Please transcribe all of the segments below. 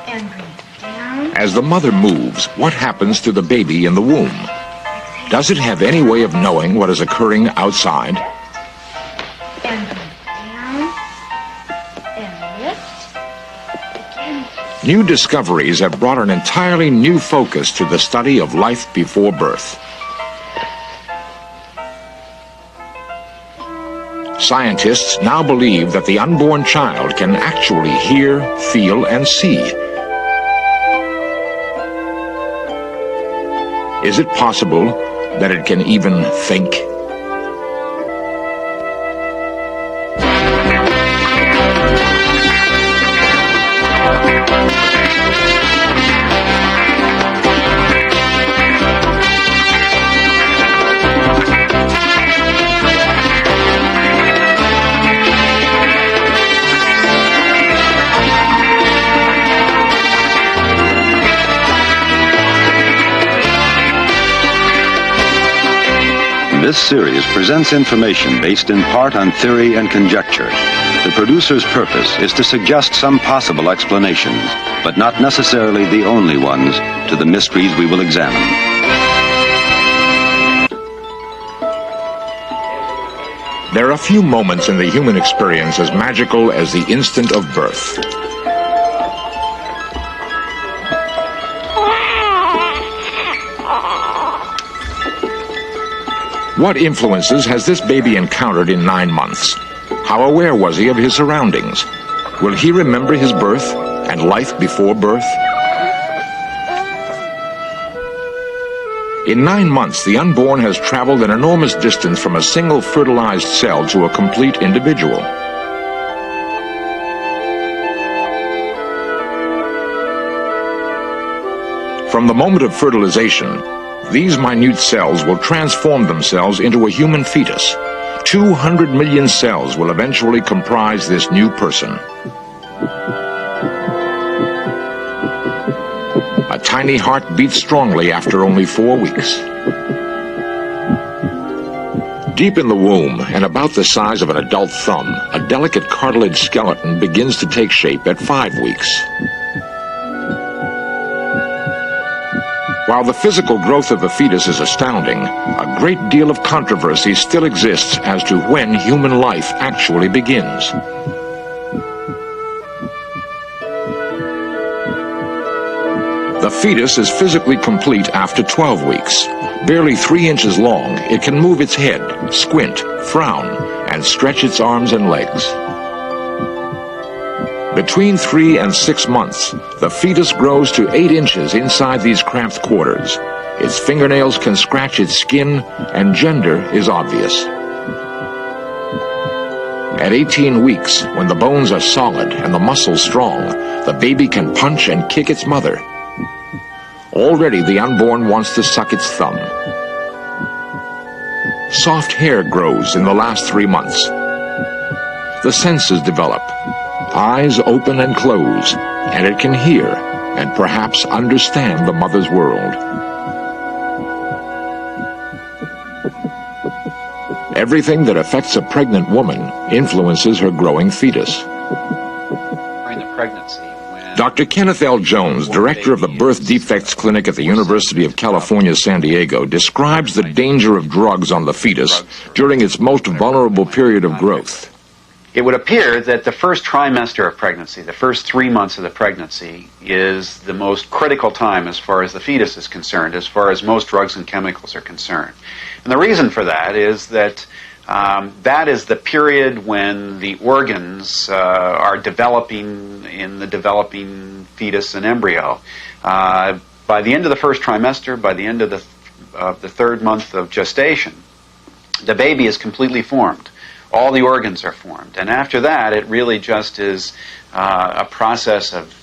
And bring it down. As the mother moves, what happens to the baby in the womb? Does it have any way of knowing what is occurring outside? And bring it down. And lift. Again. New discoveries have brought an entirely new focus to the study of life before birth. Scientists now believe that the unborn child can actually hear, feel, and see. Is it possible that it can even think? This series presents information based in part on theory and conjecture. The producer's purpose is to suggest some possible explanations, but not necessarily the only ones, to the mysteries we will examine. There are few moments in the human experience as magical as the instant of birth. What influences has this baby encountered in 9 months? How aware was he of his surroundings? Will he remember his birth and life before birth? In 9 months, the unborn has traveled an enormous distance from a single fertilized cell to a complete individual. From the moment of fertilization, these minute cells will transform themselves into a human fetus. 200 million cells will eventually comprise this new person. A tiny heart beats strongly after only 4 weeks. Deep in the womb, and about the size of an adult thumb, a delicate cartilage skeleton begins to take shape at 5 weeks. While the physical growth of the fetus is astounding, a great deal of controversy still exists as to when human life actually begins. The fetus is physically complete after 12 weeks. Barely 3 inches long, it can move its head, squint, frown, and stretch its arms and legs. Between 3 and 6 months, the fetus grows to 8 inches inside these cramped quarters. Its fingernails can scratch its skin, and gender is obvious. At 18 weeks, when the bones are solid and the muscles strong, the baby can punch and kick its mother. Already the unborn wants to suck its thumb. Soft hair grows in the last 3 months. The senses develop. Eyes open and close, and it can hear and perhaps understand the mother's world. Everything that affects a pregnant woman influences her growing fetus. During the pregnancy, Dr. Kenneth L. Jones, director of the Birth Defects Clinic at the University of California, San Diego, describes the danger of drugs on the fetus during its most vulnerable period of growth. it would appear that the first trimester of pregnancy, the first 3 months of the pregnancy, is the most critical time as far as the fetus is concerned, as far as most drugs and chemicals are concerned. And the reason for that is that that is the period when the organs are developing in the developing fetus and embryo. By the end of the first trimester, by the end of the third month of gestation, the baby is completely formed. All the organs are formed. And after that, it really just is a process of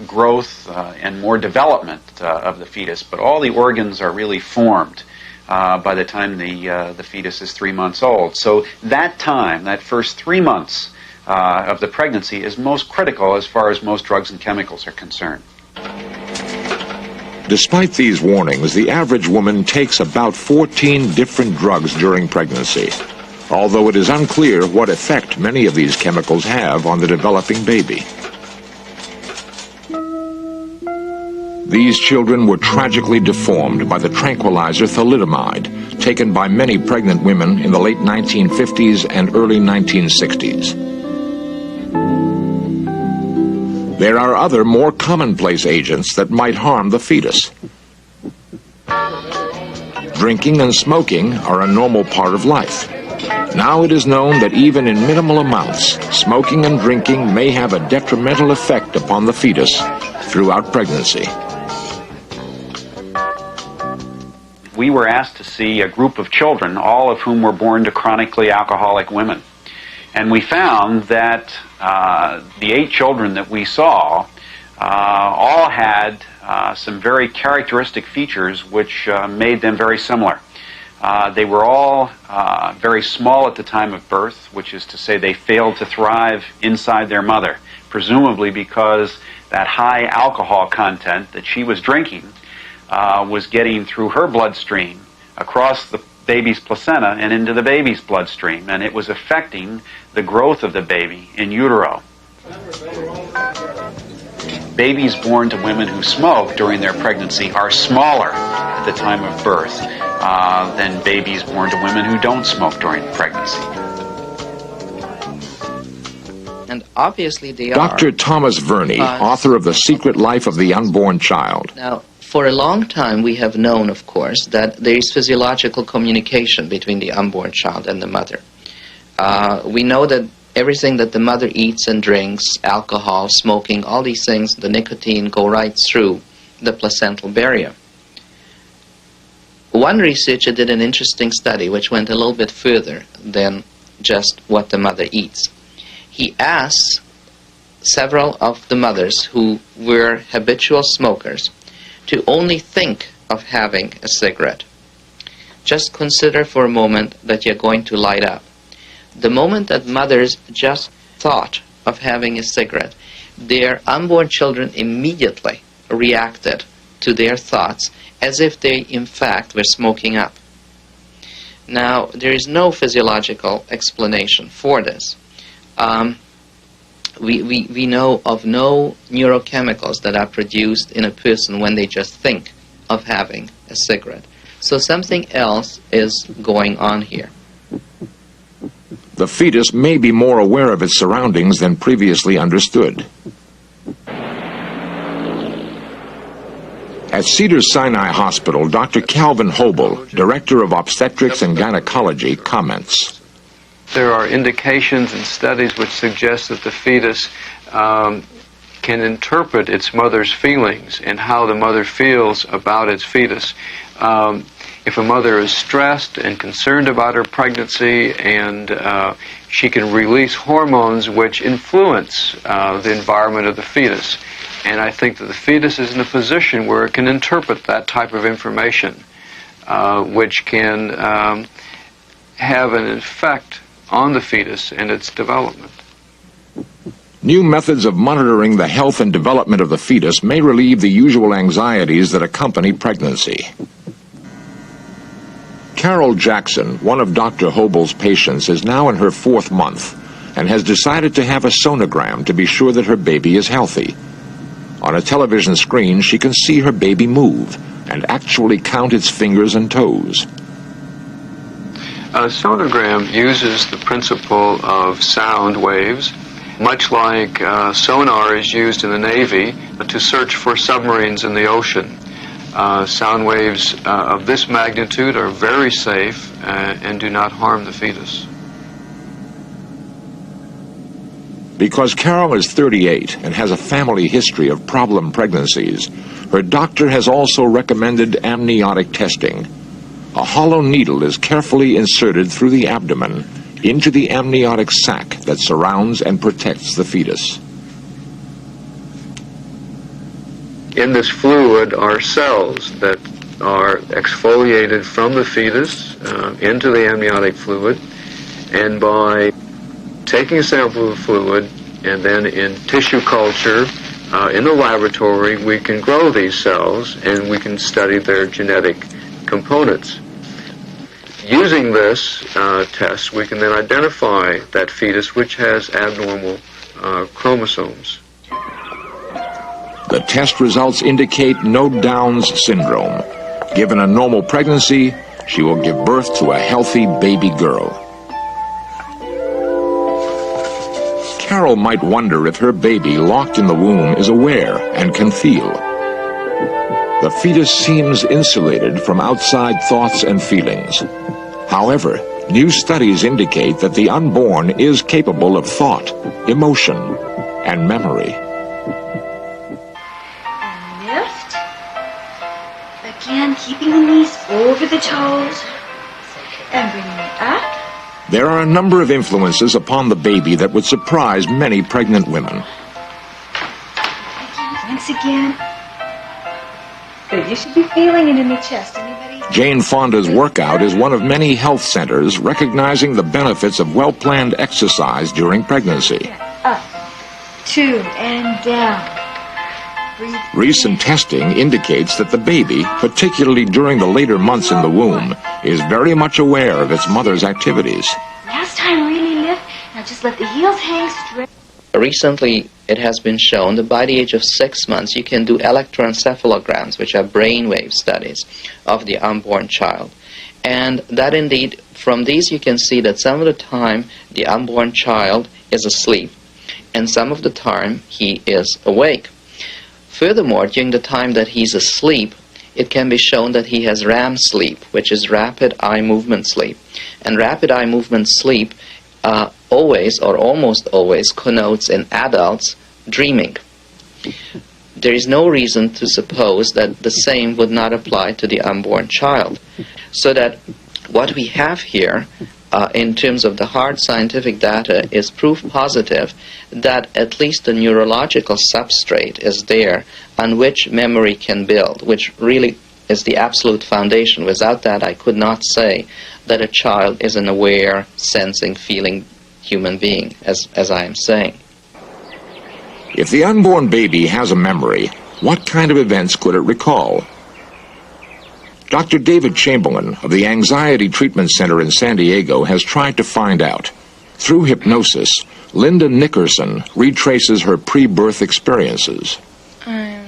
growth and more development of the fetus. But all the organs are really formed by the time the fetus is 3 months old. So that time, that first 3 months of the pregnancy, is most critical as far as most drugs and chemicals are concerned. Despite these warnings, the average woman takes about 14 different drugs during pregnancy, although it is unclear what effect many of these chemicals have on the developing baby. These children were tragically deformed by the tranquilizer thalidomide, taken by many pregnant women in the late 1950s and early 1960s. There are other more commonplace agents that might harm the fetus. Drinking and smoking are a normal part of life. Now it is known that even in minimal amounts, smoking and drinking may have a detrimental effect upon the fetus throughout pregnancy. We were asked to see a group of children, all of whom were born to chronically alcoholic women. And we found that the 8 children that we saw all had some very characteristic features which made them very similar. They were all very small at the time of birth, which is to say they failed to thrive inside their mother, presumably because that high alcohol content that she was drinking was getting through her bloodstream across the baby's placenta and into the baby's bloodstream, and it was affecting the growth of the baby in utero. Babies born to women who smoke during their pregnancy are smaller at the time of birth than babies born to women who don't smoke during pregnancy. And obviously they Dr. Thomas Verney, author of The Secret Life of the Unborn Child. Now, for a long time we have known, of course, that there is physiological communication between the unborn child and the mother. We know that everything that the mother eats and drinks, alcohol, smoking, all these things, the nicotine, go right through the placental barrier. One researcher did an interesting study which went a little bit further than just what the mother eats. He asked several of the mothers who were habitual smokers to only think of having a cigarette. Just consider for a moment that you're going to light up. The moment that mothers just thought of having a cigarette, their unborn children immediately reacted to their thoughts as if they, in fact, were smoking up. Now, there is no physiological explanation for this. We know of no neurochemicals that are produced in a person when they just think of having a cigarette. So something else is going on here. The fetus may be more aware of its surroundings than previously understood. At Cedars-Sinai Hospital, Dr. Calvin Hobel, Director of Obstetrics and Gynecology, comments. There are indications and studies which suggest that the fetus can interpret its mother's feelings and how the mother feels about its fetus. If a mother is stressed and concerned about her pregnancy, and she can release hormones which influence the environment of the fetus. And I think that the fetus is in a position where it can interpret that type of information, which can have an effect on the fetus and its development. New methods of monitoring the health and development of the fetus may relieve the usual anxieties that accompany pregnancy. Carol Jackson, one of Dr. Hobel's patients, is now in her 4th month and has decided to have a sonogram to be sure that her baby is healthy. On a television screen, she can see her baby move and actually count its fingers and toes. A sonogram uses the principle of sound waves, much like sonar is used in the Navy to search for submarines in the ocean. Sound waves of this magnitude are very safe and do not harm the fetus. Because Carol is 38 and has a family history of problem pregnancies, her doctor has also recommended amniotic testing. A hollow needle is carefully inserted through the abdomen into the amniotic sac that surrounds and protects the fetus. In this fluid are cells that are exfoliated from the fetus into the amniotic fluid, and by taking a sample of the fluid and then in tissue culture in the laboratory, we can grow these cells and we can study their genetic components. Using this test, we can then identify that fetus which has abnormal chromosomes. The test results indicate no Down's syndrome. Given a normal pregnancy, she will give birth to a healthy baby girl. Carol might wonder if her baby locked in the womb is aware and can feel. The fetus seems insulated from outside thoughts and feelings. However, new studies indicate that the unborn is capable of thought, emotion, and memory. And lift. Again, keeping the knees over the toes. And bringing it up. There are a number of influences upon the baby that would surprise many pregnant women. Once again. Good. You should be feeling it in the chest. Anybody? Jane Fonda's workout is one of many health centers recognizing the benefits of well-planned exercise during pregnancy. Up. 2 and down. Breathe. Recent testing indicates that the baby, particularly during the later months in the womb, is very much aware of its mother's activities. Last time, really lift. Now just let the heels hang straight. Recently, it has been shown that by the age of 6 months, you can do electroencephalograms, which are brainwave studies of the unborn child. And that indeed, from these you can see that some of the time the unborn child is asleep, and some of the time he is awake. Furthermore, during the time that he's asleep, it can be shown that he has REM sleep, which is rapid eye movement sleep. And rapid eye movement sleep always or almost always connotes in adults dreaming. There is no reason to suppose that the same would not apply to the unborn child. So that what we have here in terms of the hard scientific data is proof positive that at least the neurological substrate is there on which memory can build, which really is the absolute foundation. Without that, I could not say that a child is an aware, sensing, feeling human being, as I am saying. If the unborn baby has a memory, what kind of events could it recall? Dr. David Chamberlain of the Anxiety Treatment Center in San Diego has tried to find out. Through hypnosis, Linda Nickerson retraces her pre-birth experiences. I'm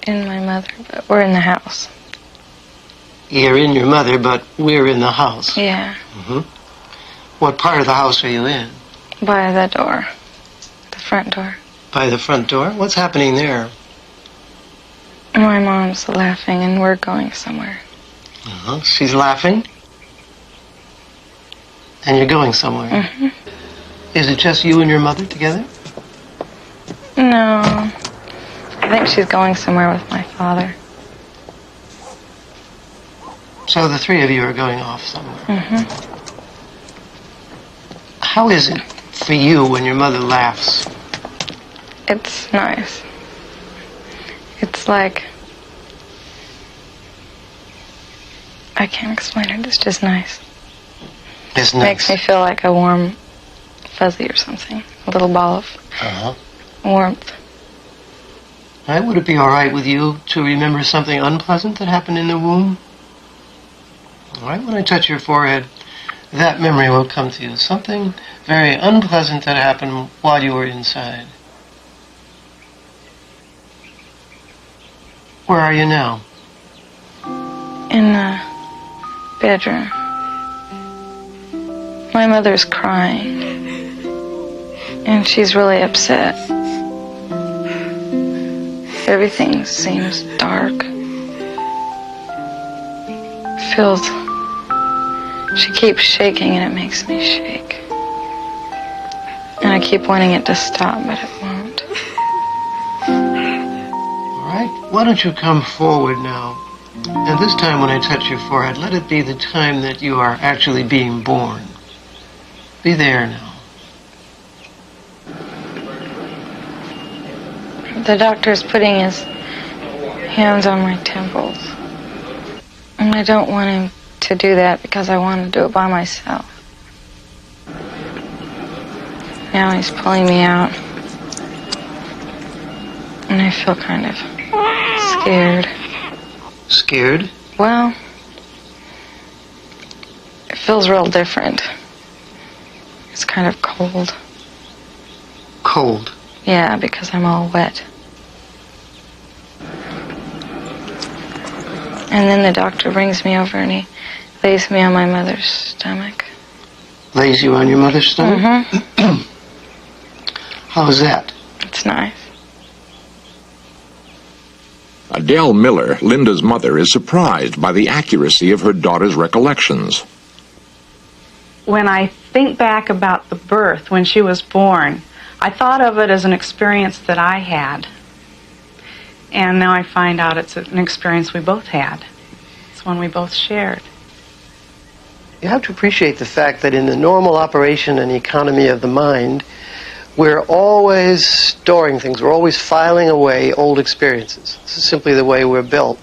in my mother, but we're in the house. You're in your mother, but we're in the house. Yeah, What part of the house are you in? by the door, the front door. By the front door? What's happening there? My mom's laughing and we're going somewhere. She's laughing? And you're going somewhere? Is it just you and your mother together? No, I think she's going somewhere with my father. So the three of you are going off somewhere. How is it for you when your mother laughs? It's nice. It's like, I can't explain it, it's just nice. It's It makes nice. me feel like a warm fuzzy or something, a little ball of warmth. Right, would it be all right with you to remember something unpleasant that happened in the womb? All right, when I touch your forehead, that memory will come to you. Something very unpleasant that happened while you were inside. Where are you now? In the bedroom. My mother's crying. And she's really upset. Everything seems dark. Feels... She keeps shaking and it makes me shake. And I keep wanting it to stop, but it won't. All right, why don't you come forward now? And this time when I touch your forehead, let it be the time that you are actually being born. Be there now. The doctor's putting his hands on my temples. And I don't want him to do that because I want to do it by myself. Now he's pulling me out. And I feel kind of scared. Scared? Well, it feels real different. It's kind of cold. Cold. Yeah, because I'm all wet. And then the doctor brings me over and he lays me on my mother's stomach. Lays you on your mother's stomach? Mm-hmm. How's that? It's nice. Adele Miller, Linda's mother, is surprised by the accuracy of her daughter's recollections. When I think back about the birth, when she was born, I thought of it as an experience that I had. And now I find out it's an experience we both had. It's one we both shared. You have to appreciate the fact that in the normal operation and economy of the mind, we're always storing things. We're always filing away old experiences. This is simply the way we're built.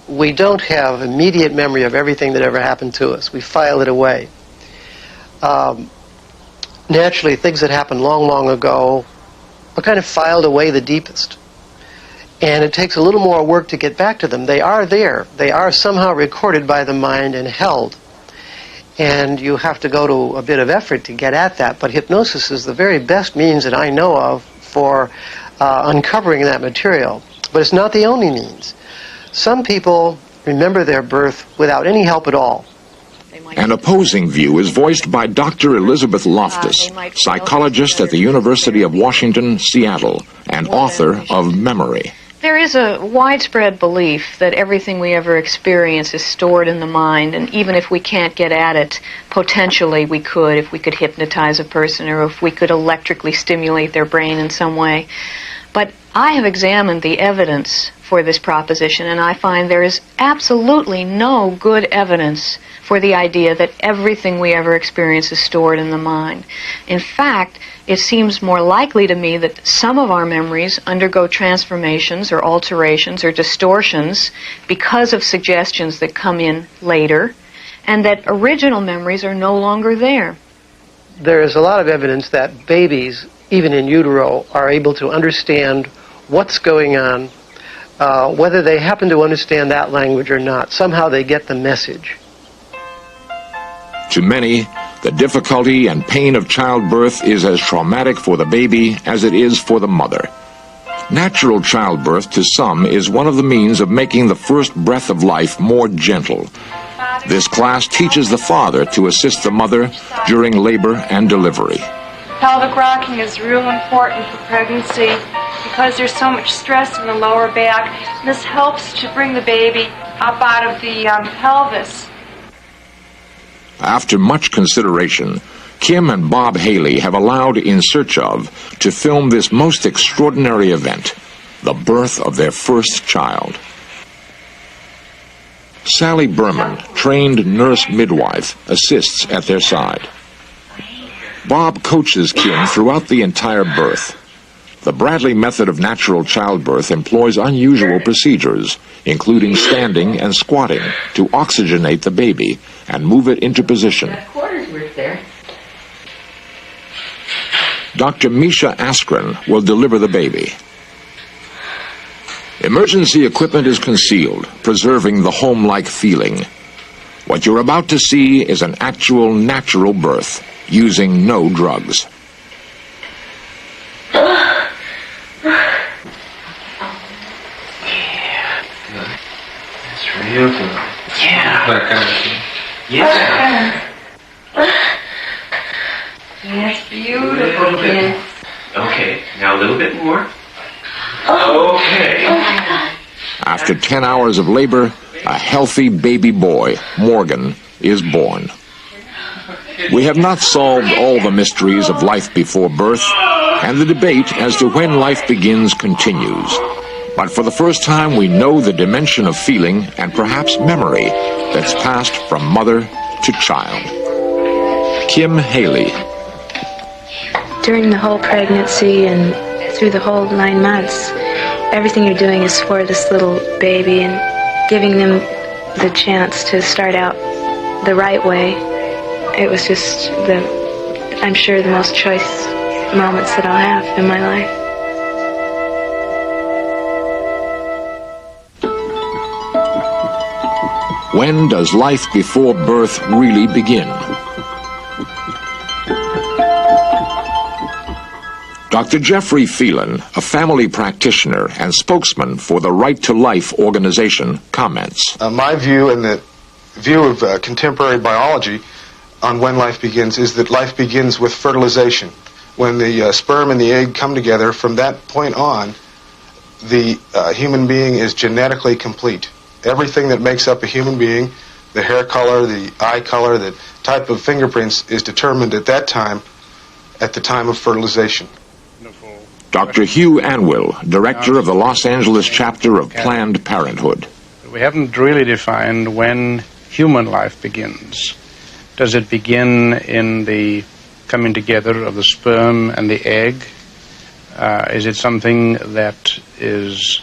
We don't have immediate memory of everything that ever happened to us. We file it away. Naturally, things that happened long, long ago are kind of filed away the deepest. And it takes a little more work to get back to them. They are there. They are somehow recorded by the mind and held. And you have to go to a bit of effort to get at that. But hypnosis is the very best means that I know of for uncovering that material. But it's not the only means. Some people remember their birth without any help at all. An opposing view is voiced by Dr. Elizabeth Loftus, psychologist at the University of Washington, Seattle, and author of Memory. There is a widespread belief that everything we ever experience is stored in the mind, and even if we can't get at it, potentially we could, if we could hypnotize a person or if we could electrically stimulate their brain in some way. But I have examined the evidence for this proposition, and I find there is absolutely no good evidence for the idea that everything we ever experience is stored in the mind. In fact, it seems more likely to me that some of our memories undergo transformations or alterations or distortions because of suggestions that come in later, and that original memories are no longer there. There is a lot of evidence that babies, even in utero, are able to understand what's going on, whether they happen to understand that language or not. Somehow they get the message. To many, the difficulty and pain of childbirth is as traumatic for the baby as it is for the mother. Natural childbirth to some is one of the means of making the first breath of life more gentle. This class teaches the father to assist the mother during labor and delivery. Pelvic rocking is real important for pregnancy because there's so much stress in the lower back. This helps to bring the baby up out of the pelvis. After much consideration, Kim and Bob Haley have allowed In Search Of to film this most extraordinary event, the birth of their first child. Sally Berman, trained nurse midwife, assists at their side. Bob coaches Kim throughout the entire birth. The Bradley method of natural childbirth employs unusual procedures, including standing and squatting, to oxygenate the baby and move it into position. Dr. Misha Askren will deliver the baby. Emergency equipment is concealed, preserving the home-like feeling. What you're about to see is an actual natural birth, using no drugs. Real good. Yeah. Yeah. That's beautiful, Kim. Okay, now a little bit more. Okay. After 10 hours of labor, a healthy baby boy, Morgan, is born. We have not solved all the mysteries of life before birth, and the debate as to when life begins continues. But for the first time, we know the dimension of feeling and perhaps memory that's passed from mother to child. Kim Haley. During the whole pregnancy and through the whole 9 months, everything you're doing is for this little baby and giving them the chance to start out the right way. It was just, I'm sure, the most choice moments that I'll have in my life. When does life before birth really begin? Dr. Jeffrey Phelan, a family practitioner and spokesman for the Right to Life organization, comments. My view and the view of contemporary biology on when life begins is that life begins with fertilization. When the sperm and the egg come together, from that point on, the human being is genetically complete. Everything that makes up a human being, the hair color, the eye color, the type of fingerprints, is determined at that time, at the time of fertilization. Dr. Hugh Anwill, director of the Los Angeles chapter of Planned Parenthood. We haven't really defined when human life begins. Does it begin in the coming together of the sperm and the egg? Is it something that is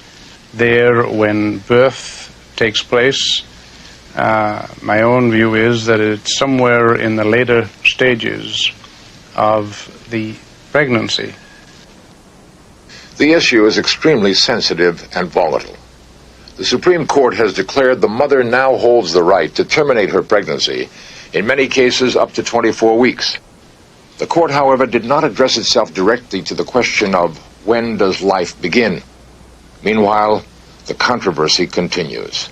there when birth takes place? My own view is that it's somewhere in the later stages of the pregnancy. The issue is extremely sensitive and volatile. The Supreme Court has declared the mother now holds the right to terminate her pregnancy, in many cases up to 24 weeks. The court, however, did not address itself directly to the question of when does life begin. Meanwhile, the controversy continues.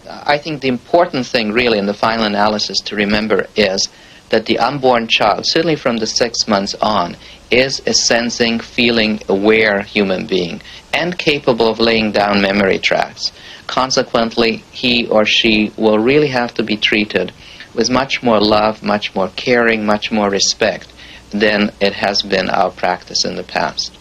I think the important thing really in the final analysis to remember is that the unborn child, certainly from the 6 months on, is a sensing, feeling, aware human being and capable of laying down memory tracks. Consequently, he or she will really have to be treated with much more love, much more caring, much more respect than it has been our practice in the past.